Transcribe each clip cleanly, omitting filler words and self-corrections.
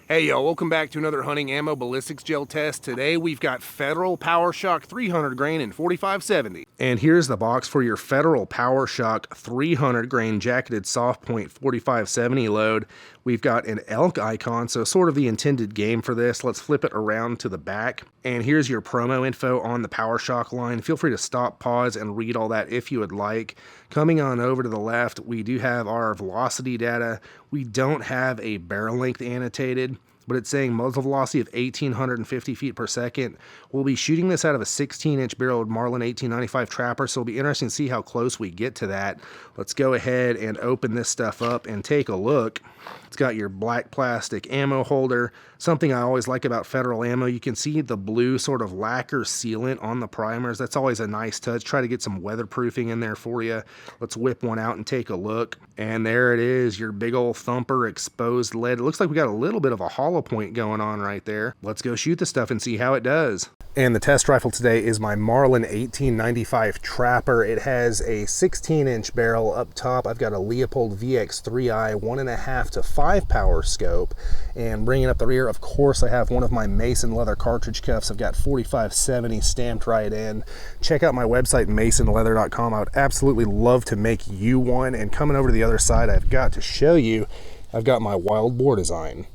Hey y'all, welcome back to another hunting ammo ballistics gel test. Today we've got Federal PowerShok 300 grain and 4570. And here's the box for your Federal PowerShok 300 grain jacketed soft point 4570 load. We've got an elk icon, so sort of the intended game for this. Let's flip it around to the back. And here's your promo info on the PowerShok line. Feel free to stop, pause, and read all that if you would like. Coming on over to the left, we do have our velocity data. We don't have a barrel length annotated, but it's saying muzzle velocity of 1,850 feet per second. We'll be shooting this out of a 16-inch barreled Marlin 1895 trapper, so it'll be interesting to see how close we get to that. Let's go ahead and open this stuff up and take a look. It's got your black plastic ammo holder. Something I always like about Federal ammo, you can see the blue sort of lacquer sealant on the primers. That's always a nice touch. Try to get some weatherproofing in there for you. Let's whip one out and take a look. And there it is, your big old thumper exposed lead. It looks like we got a little bit of a hollow point going on right there. Let's go shoot the stuff and see how it does. And the test rifle today is my Marlin 1895 Trapper. It has a 16-inch barrel up top. I've got a Leupold VX3i 1.5 to 5 power scope. And bringing up the rear, of course, I have one of my Mason leather cartridge cuffs. I've got 4570 stamped right in. Check out my website, masonleather.com. I would absolutely love to make you one. And coming over to the other side, I've got to show you, I've got my wild boar design.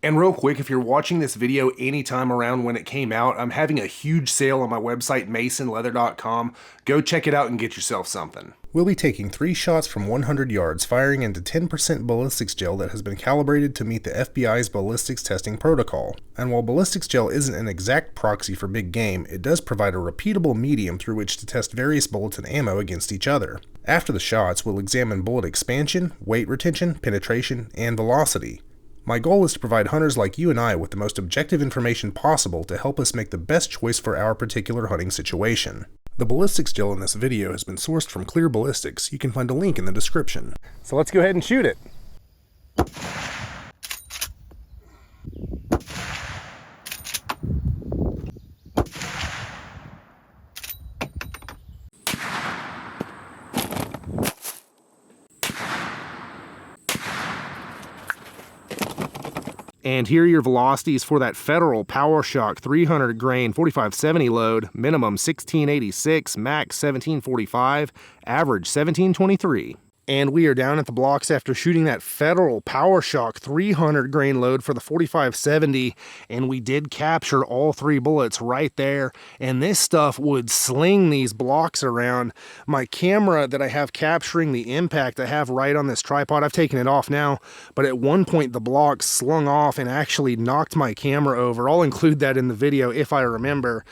And real quick, if you're watching this video anytime around when it came out, I'm having a huge sale on my website, masonleather.com. Go check it out and get yourself something. We'll be taking 3 shots from 100 yards, firing into 10% ballistics gel that has been calibrated to meet the FBI's ballistics testing protocol. And while ballistics gel isn't an exact proxy for big game, it does provide a repeatable medium through which to test various bullets and ammo against each other. After the shots, we'll examine bullet expansion, weight retention, penetration, and velocity. My goal is to provide hunters like you and I with the most objective information possible to help us make the best choice for our particular hunting situation. The ballistics gel in this video has been sourced from Clear Ballistics. You can find a link in the description. So let's go ahead and shoot it. And here are your velocities for that Federal PowerShok 300 grain 4570 load. Minimum 1686, max 1745, average 1723. And we are down at the blocks after shooting that Federal PowerShok 300 grain load for the 4570, and we did capture all 3 bullets right there. And this stuff would sling these blocks around. My camera that I have capturing the impact I have right on this tripod, I've taken it off now, but at one point the block slung off and actually knocked my camera over. I'll include that in the video if I remember.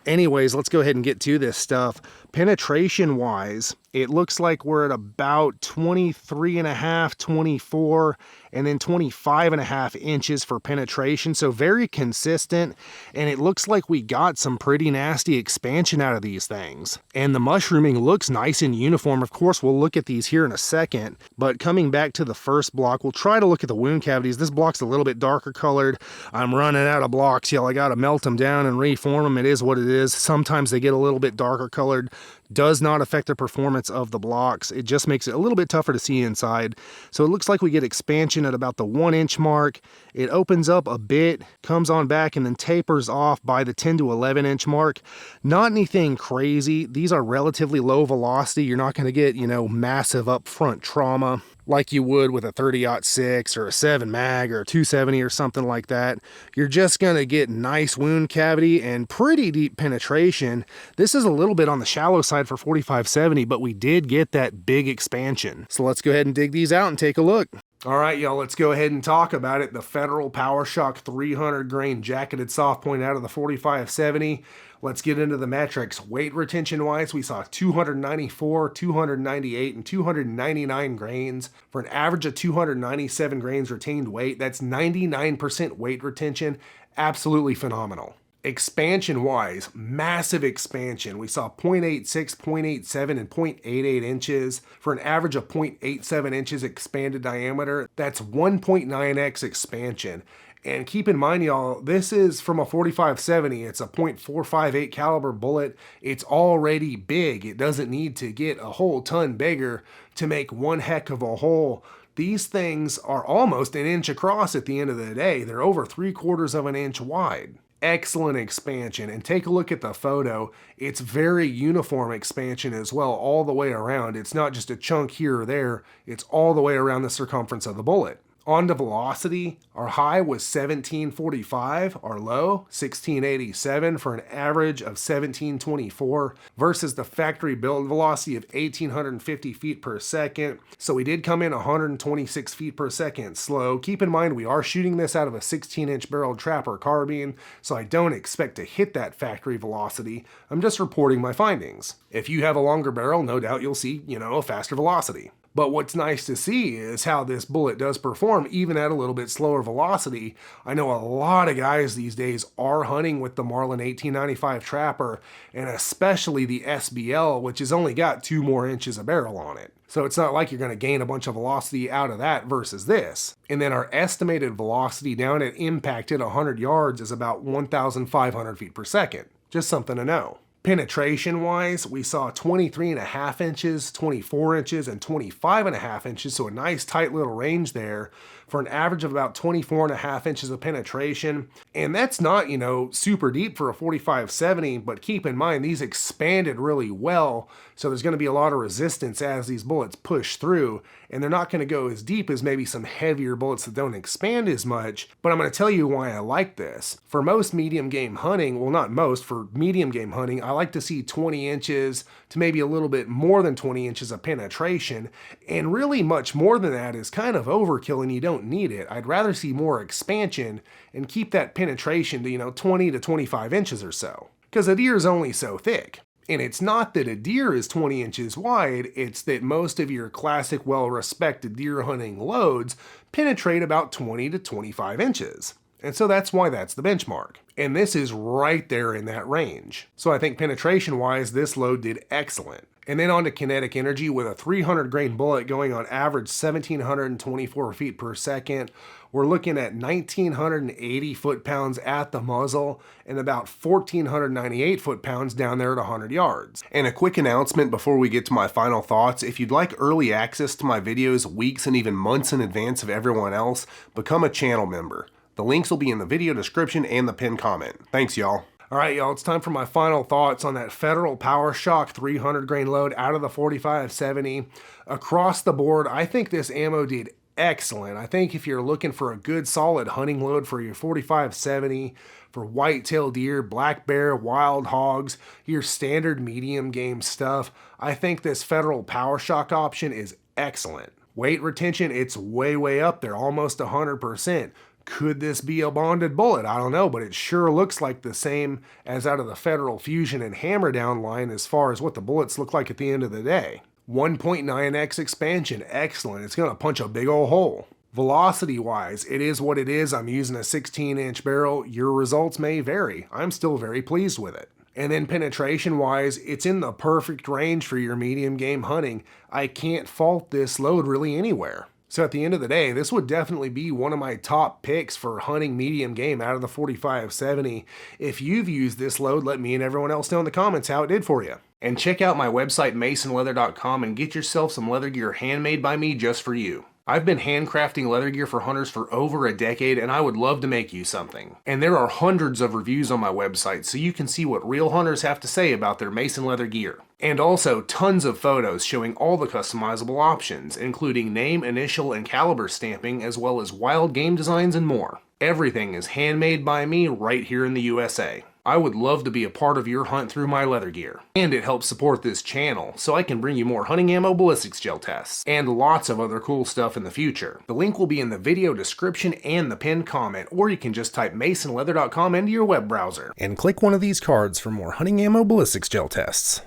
Anyways, let's go ahead and get to this stuff. Penetration wise, it looks like we're at about 23.5, 24, and then 25.5 inches for penetration. So very consistent. And it looks like we got some pretty nasty expansion out of these things. And the mushrooming looks nice and uniform. Of course, we'll look at these here in a second. But coming back to the first block, we'll try to look at the wound cavities. This block's a little bit darker colored. I'm running out of blocks, y'all. I got to melt them down and reform them. It is what it is. Sometimes they get a little bit darker colored. Does not affect the performance of the blocks. It just makes it a little bit tougher to see inside. So it looks like we get expansion at about the 1-inch mark. It opens up a bit, comes on back, and then tapers off by the 10 to 11-inch mark. Not anything crazy. These are relatively low velocity. You're not going to get, massive upfront trauma like you would with a 30-06 or a 7 mag or a 270 or something like that. You're just going to get nice wound cavity and pretty deep penetration. This is a little bit on the shallow side for 4570, but we did get that big expansion. So let's go ahead and dig these out and take a look. All right, y'all, let's go ahead and talk about it. The Federal PowerShok 300 grain jacketed soft point out of the 4570. Let's get into the metrics. Weight retention wise, we saw 294, 298, and 299 grains for an average of 297 grains retained weight. That's 99% weight retention. Absolutely phenomenal. Expansion wise, massive expansion. We saw 0.86, 0.87, and 0.88 inches for an average of 0.87 inches expanded diameter. That's 1.9x expansion. And keep in mind, y'all, this is from a 4570. It's a .458 caliber bullet. It's already big. It doesn't need to get a whole ton bigger to make one heck of a hole. These things are almost an inch across at the end of the day. They're over 3/4 of an inch wide. Excellent expansion, and take a look at the photo. It's very uniform expansion as well, all the way around. It's not just a chunk here or there, it's all the way around the circumference of the bullet. On to velocity, our high was 1745, our low 1687 for an average of 1724 versus the factory build velocity of 1850 feet per second. So we did come in 126 feet per second slow. Keep in mind we are shooting this out of a 16-inch barreled trapper carbine, so I don't expect to hit that factory velocity. I'm just reporting my findings. If you have a longer barrel, no doubt you'll see, a faster velocity. But what's nice to see is how this bullet does perform even at a little bit slower velocity. I know a lot of guys these days are hunting with the Marlin 1895 Trapper, and especially the SBL, which has only got 2 more inches of barrel on it. So it's not like you're going to gain a bunch of velocity out of that versus this. And then our estimated velocity down at impact at 100 yards is about 1,500 feet per second. Just something to know. Penetration-wise, we saw 23.5 inches, 24 inches, and 25.5 inches, so a nice tight little range there for an average of about 24.5 inches of penetration. And that's not, super deep for a 45-70, but keep in mind these expanded really well, so there's going to be a lot of resistance as these bullets push through, and they're not going to go as deep as maybe some heavier bullets that don't expand as much. But I'm going to tell you why I like this. For most medium game hunting, well, not most, for medium game hunting, I like to see 20 inches to maybe a little bit more than 20 inches of penetration, and really much more than that is kind of overkill and you don't need it. I'd rather see more expansion and keep that penetration to 20 to 25 inches or so, because a deer is only so thick. And it's not that a deer is 20 inches wide, it's that most of your classic well-respected deer hunting loads penetrate about 20 to 25 inches. And so that's why that's the benchmark. And this is right there in that range. So I think penetration-wise, this load did excellent. And then on to KTIC Energy with a 300 grain bullet going on average 1,724 feet per second. We're looking at 1,980 foot-pounds at the muzzle and about 1,498 foot-pounds down there at 100 yards. And a quick announcement before we get to my final thoughts. If you'd like early access to my videos weeks and even months in advance of everyone else, become a channel member. The links will be in the video description and the pinned comment. Thanks, y'all. All right, y'all, it's time for my final thoughts on that Federal PowerShok 300 grain load out of the 45-70. Across the board, I think this ammo did excellent. I think if you're looking for a good solid hunting load for your 45-70, for whitetail deer, black bear, wild hogs, your standard medium game stuff, I think this Federal PowerShok option is excellent. Weight retention, it's way up there, almost 100%. Could this be a bonded bullet? I don't know, but it sure looks like the same as out of the Federal Fusion and Hammer Down line as far as what the bullets look like at the end of the day. 1.9x expansion, excellent. It's going to punch a big old hole. Velocity-wise, it is what it is. I'm using a 16-inch barrel. Your results may vary. I'm still very pleased with it. And then penetration-wise, it's in the perfect range for your medium game hunting. I can't fault this load really anywhere. So at the end of the day, this would definitely be one of my top picks for hunting medium game out of the 45-70. If you've used this load, let me and everyone else know in the comments how it did for you. And check out my website, masonleather.com, and get yourself some leather gear handmade by me just for you. I've been handcrafting leather gear for hunters for over a decade, and I would love to make you something. And there are hundreds of reviews on my website, so you can see what real hunters have to say about their Mason leather gear. And also tons of photos showing all the customizable options, including name, initial, and caliber stamping, as well as wild game designs and more. Everything is handmade by me right here in the USA. I would love to be a part of your hunt through my leather gear. And it helps support this channel, so I can bring you more hunting ammo ballistics gel tests, and lots of other cool stuff in the future. The link will be in the video description and the pinned comment, or you can just type masonleather.com into your web browser, and click one of these cards for more hunting ammo ballistics gel tests.